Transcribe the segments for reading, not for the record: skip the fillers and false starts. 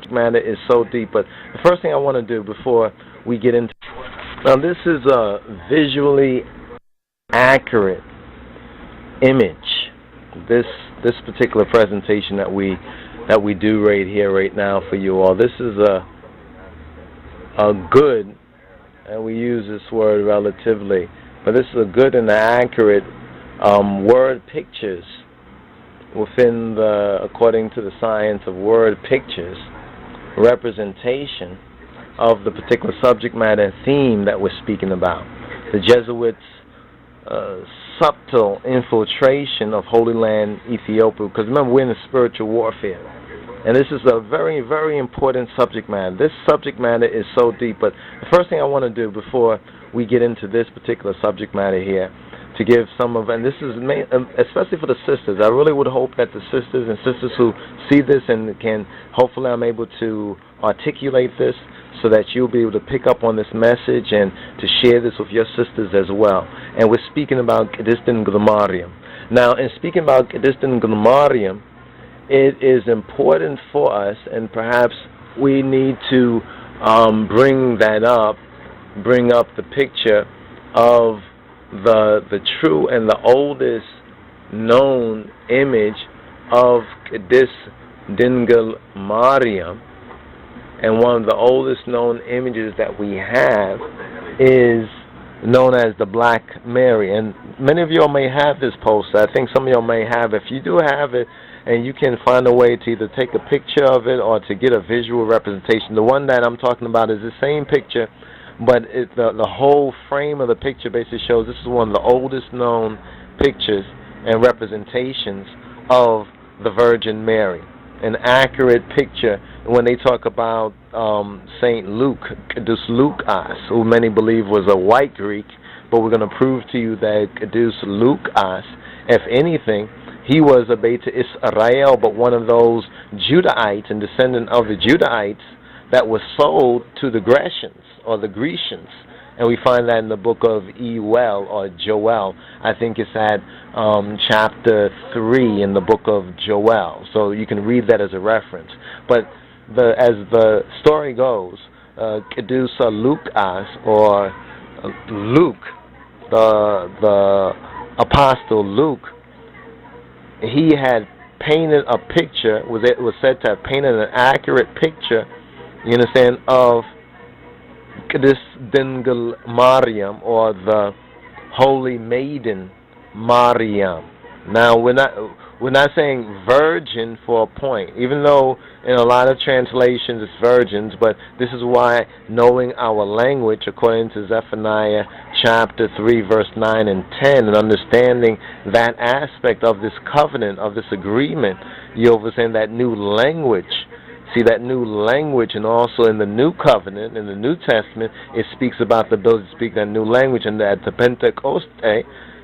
subject matter is so deep. But the first thing I want to do before we get into now, this is a visually accurate image. This particular presentation that we do right here, right now for you all. This is a good, and we use this word relatively, but this is a good and accurate word pictures within the, according to the science of word pictures, representation of the particular subject matter and theme that we're speaking about. The Jesuits' subtle infiltration of Holy Land Ethiopia, because remember, we're in a spiritual warfare. And this is a very, very important subject matter. This subject matter is so deep, but the first thing I want to do before we get into this particular subject matter here, to give some of, and this is especially for the sisters, I really would hope that the sisters and sisters who see this and can, hopefully I'm able to articulate this so that you'll be able to pick up on this message and to share this with your sisters as well. And we're speaking about Kedistin Grammarium. Now, in speaking about Kedistin Grammarium, it is important for us, and perhaps we need to bring up the picture of the true and the oldest known image of Kedistin Grammarium. And one of the oldest known images that we have is known as the Black Mary. And many of y'all may have this poster. I think some of y'all may have it. If you do have it, and you can find a way to either take a picture of it or to get a visual representation. The one that I'm talking about is the same picture, but the whole frame of the picture basically shows this is one of the oldest known pictures and representations of the Virgin Mary. An accurate picture when they talk about Saint Luke, Kedus Lucas, who many believe was a white Greek, but we're going to prove to you that Kedus Lucas, if anything, he was a Beta Israel, but one of those Judahites and descendant of the Judahites that was sold to the Grecians or the Grecians. And we find that in the book of Ewell or Joel. I think it's at chapter 3 in the book of Joel. So you can read that as a reference. But as the story goes, Kedus Lucas, or Luke, the apostle Luke, he had painted a picture, was said to have painted an accurate picture, you understand, of Kedistin Grammarium, or the Holy Maiden Mariam. Now we're not saying virgin for a point, even though in a lot of translations it's virgins, but this is why knowing our language, according to Zephaniah chapter 3 verse 9 and 10, and understanding that aspect of this covenant, of this agreement, you understand that new language. See, that new language, and also in the new covenant, in the New Testament, it speaks about the ability to speak that new language, and at the Pentecost,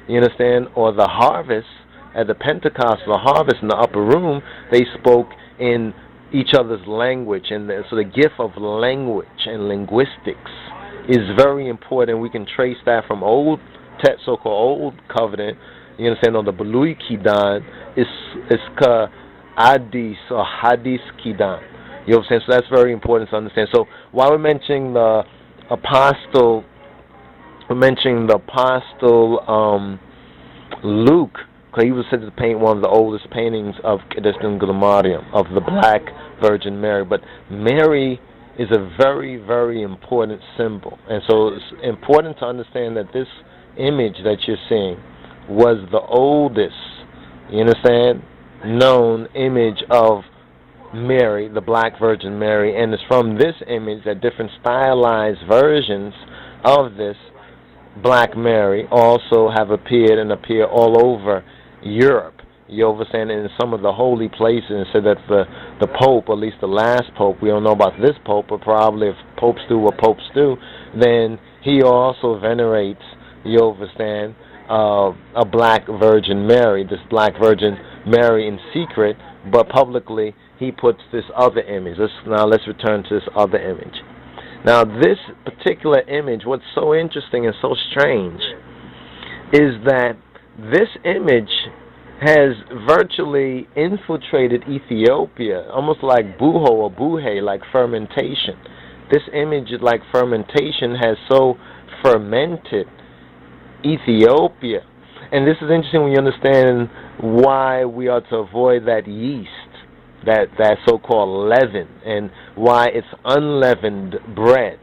you understand, or the harvest, at the Pentecost, the harvest in the upper room, they spoke in each other's language, and so the gift of language and linguistics is very important. We can trace that from so-called Old Covenant, you understand, on the Belui Kidan, is ka Hadis or Hadis Kidan. You know what I'm saying? So that's very important to understand. So while we're mentioning the apostle, Luke, because he was said to paint one of the oldest paintings of Kedistin Grammarium, of the Black Virgin Mary. But Mary is a very, very important symbol. And so it's important to understand that this image that you're seeing was the oldest, you understand, known image of Mary, the Black Virgin Mary, and it's from this image that different stylized versions of this Black Mary also have appeared and appear all over Europe. You understand, in some of the holy places, and said that the Pope, or at least the last Pope, we don't know about this Pope, but probably if popes do what popes do, then he also venerates, you understand, a Black Virgin Mary, this Black Virgin Mary in secret, but publicly he puts this other image. Now let's return to this other image. Now this particular image, what's so interesting and so strange is that this image has virtually infiltrated Ethiopia, almost like buho or buhe, like fermentation. This image, like fermentation, has so fermented Ethiopia. And this is interesting when you understand why we are to avoid that yeast, that so-called leaven, and why it's unleavened bread.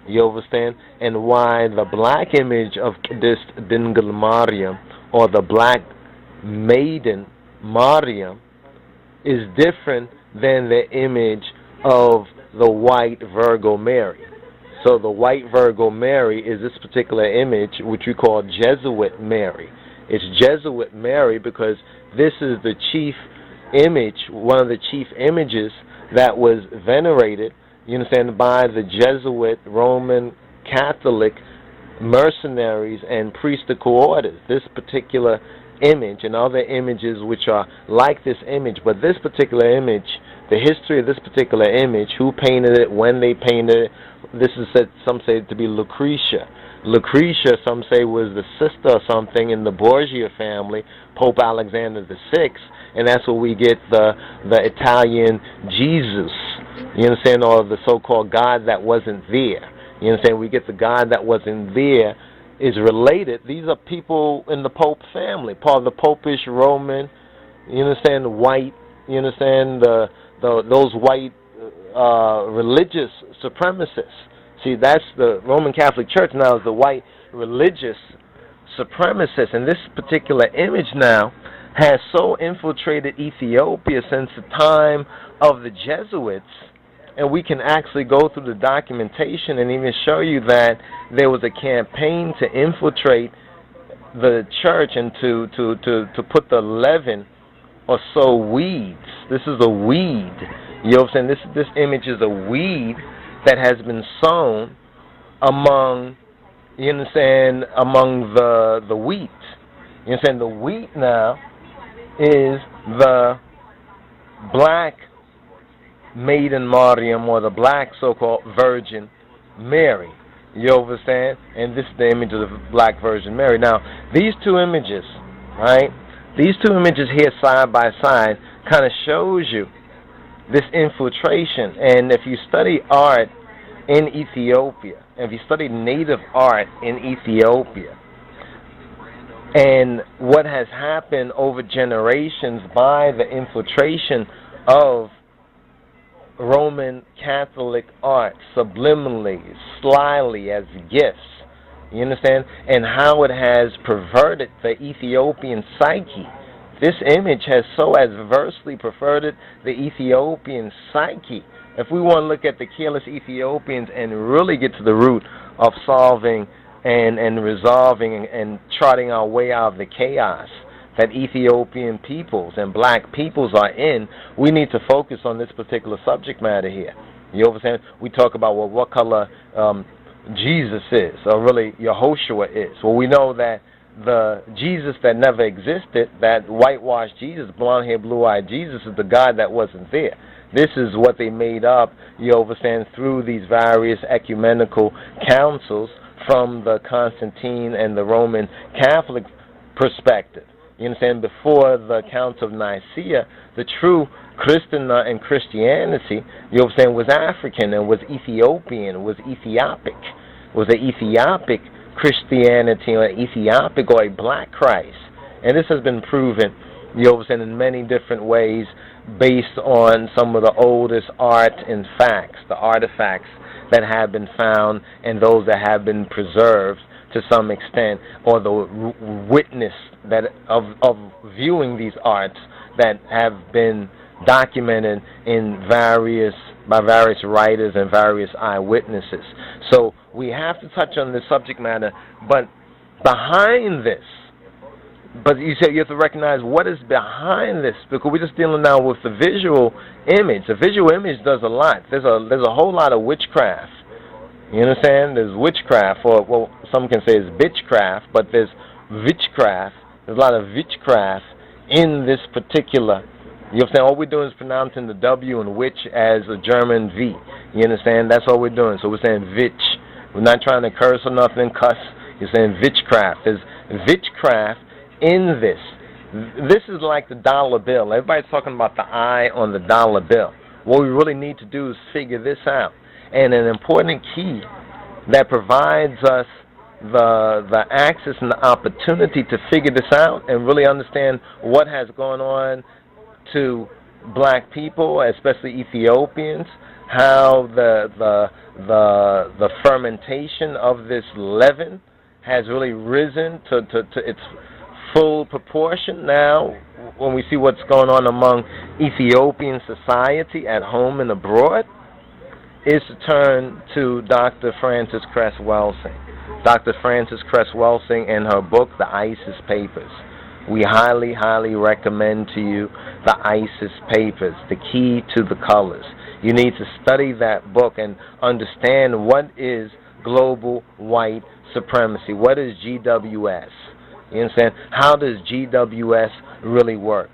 You understand? And why the black image of this Dingle Mariam, or the black maiden Mariam, is different than the image of the white Virgo Mary. So the white Virgo Mary is this particular image, which we call Jesuit Mary. It's Jesuit Mary because this is the chief image, one of the chief images that was venerated, you understand, by the Jesuit Roman Catholic mercenaries and priestical orders. This particular image and other images which are like this image, but this particular image, the history of this particular image, who painted it, when they painted it, this is said, some say to be Lucretia. Lucretia, some say, was the sister or something in the Borgia family, Pope Alexander VI, and that's where we get the Italian Jesus, you understand, or the so-called God that wasn't there. You understand? We get the God that wasn't there is related. These are people in the Pope family, part of the Popish Roman, you understand, white, you understand, those white religious supremacists. See, that's the Roman Catholic Church now, is the white religious supremacists. And this particular image now has so infiltrated Ethiopia since the time of the Jesuits, and we can actually go through the documentation and even show you that there was a campaign to infiltrate the church and to put the leaven or sow weeds. This is a weed. You know what I'm saying? This image is a weed that has been sown among, you understand, among the wheat. You understand? The wheat now is the black maiden Mariam, or the black so-called Virgin Mary. You understand? And this is the image of the black Virgin Mary. Now, these two images, right? These two images here side by side kind of shows you this infiltration. And if you study art in Ethiopia, if you study native art in Ethiopia, and what has happened over generations by the infiltration of Roman Catholic art, subliminally, slyly, as gifts, you understand, and how it has perverted the Ethiopian psyche. This image has so adversely perverted the Ethiopian psyche. If we want to look at the careless Ethiopians and really get to the root of solving and resolving and charting our way out of the chaos that Ethiopian peoples and black peoples are in, we need to focus on this particular subject matter here. You understand? We talk about, well, what color Jesus is, or really Yehoshua is. Well, we know that the Jesus that never existed, that whitewashed Jesus, blonde-haired, blue-eyed Jesus, is the God that wasn't there. This is what they made up, you understand, through these various ecumenical councils from the Constantine and the Roman Catholic perspective. You understand, before the Council of Nicaea, the true Christian and Christianity, you understand, was African and was Ethiopian, was Ethiopic, was an Ethiopic Christianity, or Ethiopic, or a black Christ. And this has been proven, you understand, in many different ways based on some of the oldest art and facts, the artifacts that have been found and those that have been preserved to some extent, or the witness that of viewing these arts that have been documented in by various writers and various eyewitnesses. So we have to touch on this subject matter, but behind this, but you said you have to recognize what is behind this, because we're just dealing now with the visual image. The visual image does a lot. There's a whole lot of witchcraft. You understand? There's witchcraft, or, well, some can say it's bitchcraft, but there's witchcraft. There's a lot of witchcraft in this particular. You understand? All we're doing is pronouncing the W and witch as a German V. You understand? That's all we're doing. So we're saying witch. We're not trying to curse or nothing, cuss. You're saying witchcraft. There's witchcraft in this. This is like the dollar bill. Everybody's talking about the eye on the dollar bill. What we really need to do is figure this out. And an important key that provides us the access and the opportunity to figure this out and really understand what has gone on to black people, especially Ethiopians, how the fermentation of this leaven has really risen to its full proportion now when we see what's going on among Ethiopian society at home and abroad, is to turn to Dr. Frances Cress Welsing. Dr. Frances Cress Welsing and her book, The ISIS Papers. We highly, highly recommend to you the ISIS Papers, The Key to the Colors. You need to study that book and understand what is global white supremacy. What is GWS? You understand? How does GWS really work?